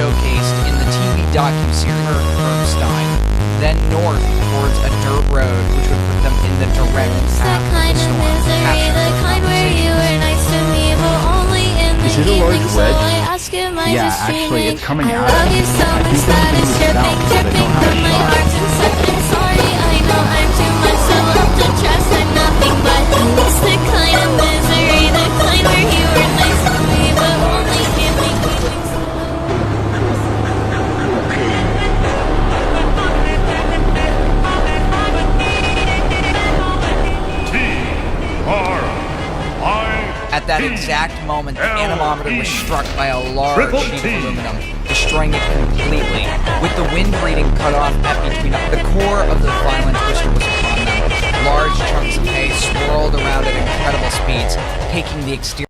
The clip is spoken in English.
showcased in the TV docuseries Stein, then north towards a dirt road which would put them in the direct path of the storm. Is it a large wedge? Yeah, actually, it's coming out. I love you so much that it's dripping, dripping from my heart. And something sorry, I know I'm too much to love to trust. I'm nothing but it's the kind of misery, the kind where you were nice to me, but only him make me think so. At that exact moment, the anemometer was struck by a large sheet of aluminum, destroying it completely, with the wind reading cut off at between the core of the violent twister was upon them. Large chunks of hay swirled around at incredible speeds, taking the exterior